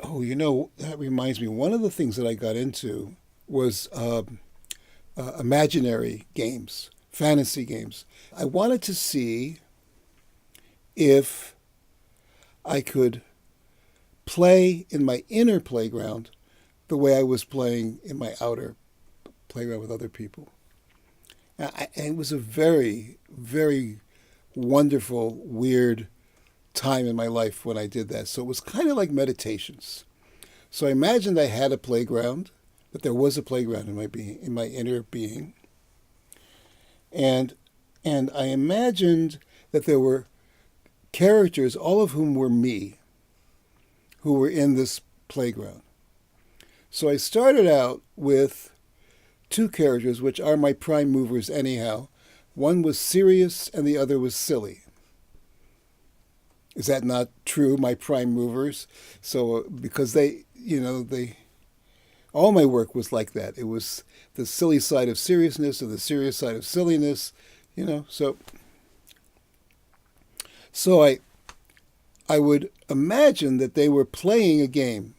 Oh, that reminds me. One of the things that I got into was imaginary games, fantasy games. I wanted to see if I could play in my inner playground the way I was playing in my outer playground with other people. And it was a very, very wonderful, weird time in my life when I did that. So it was kind of like meditations. So I imagined I had a playground, that there was a playground in my being, in my inner being, and and I imagined that there were characters, all of whom were me, who were in this playground. So I started out with two characters, which are my prime movers anyhow. One was serious and the other was silly. Is that not true, my prime movers? So, because all my work was like that. It was the silly side of seriousness and the serious side of silliness, So, so I would imagine that they were playing a game,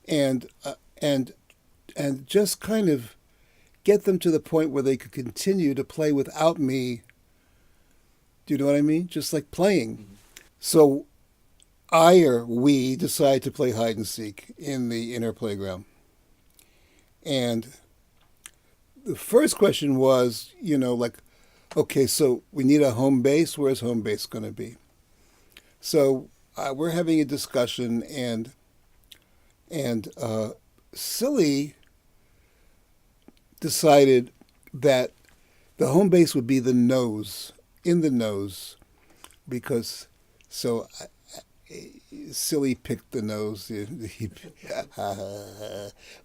and and and just kind of get them to the point where they could continue to play without me. Do you know what I mean? Just like playing. So we decide to play hide and seek in the inner playground. And the first question was, like, okay, so we need a home base. Where's home base going to be? So we're having a discussion, and Silly decided that the home base would be the nose, in the nose, because so Silly picked the nose.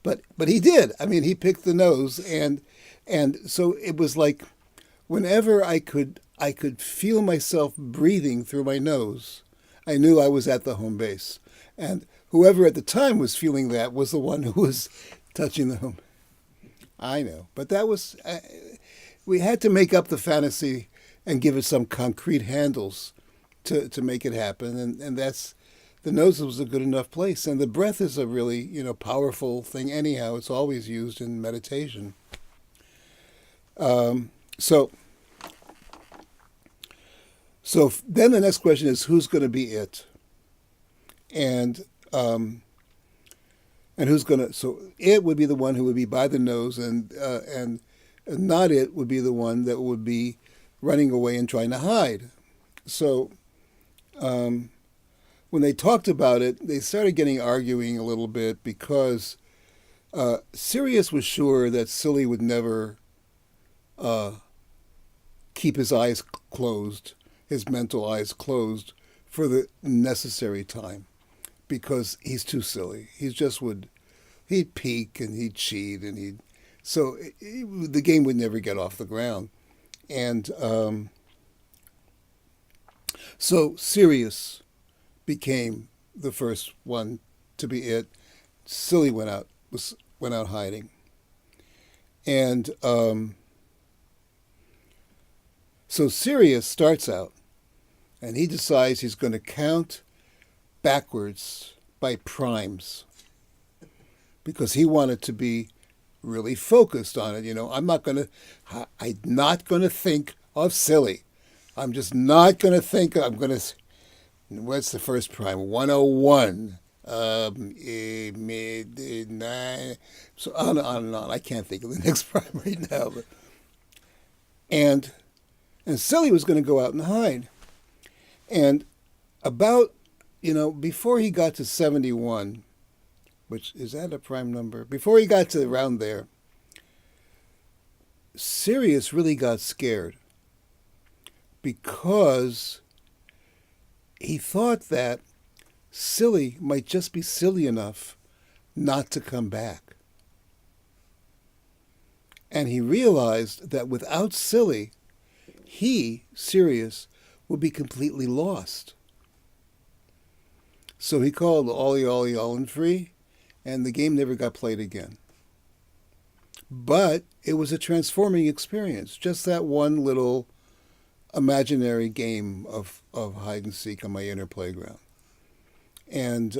But he did. I mean, he picked the nose, and so it was like whenever I could feel myself breathing through my nose, I knew I was at the home base, and whoever at the time was feeling that was the one who was touching the home. I know, but that was we had to make up the fantasy and give it some concrete handles to make it happen, and that's the nose was a good enough place, and the breath is a really powerful thing anyhow. It's always used in meditation. So then the next question is who's going to be it, and who's going to so it would be the one who would be by the nose, and not it would be the one that would be running away and trying to hide. So when they talked about it, they started arguing a little bit because Sirius was sure that Silly would never keep his eyes closed, his mental eyes closed for the necessary time, because he's too silly. He'd peek and he'd cheat and the game would never get off the ground. And so Sirius became the first one to be it. Silly went out hiding, and so Sirius starts out, and he decides he's going to count backwards by primes because he wanted to be really focused on it. I'm not going to think of Silly. I'm just not going to think. I'm going to. What's the first prime? 101. Nine. So on and on. I can't think of the next prime right now. But, and Silly was going to go out and hide. And about, before he got to 71, which is that a prime number? Before he got to around there, Sirius really got scared because he thought that Silly might just be silly enough not to come back. And he realized that without Silly, he, Sirius, would be completely lost. So he called Ollie Ollie Ollie Free, and the game never got played again. But it was a transforming experience, just that one little imaginary game of hide and seek on my inner playground. And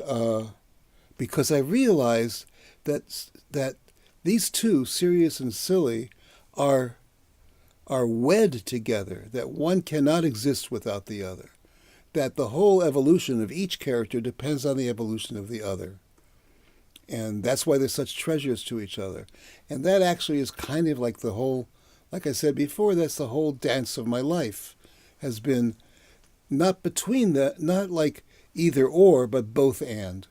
because I realized that these two, serious and silly, are wed together, that one cannot exist without the other, that the whole evolution of each character depends on the evolution of the other. And that's why they're such treasures to each other. And that actually is kind of like the whole, like I said before, that's the whole dance of my life, has been not like either or, but both and.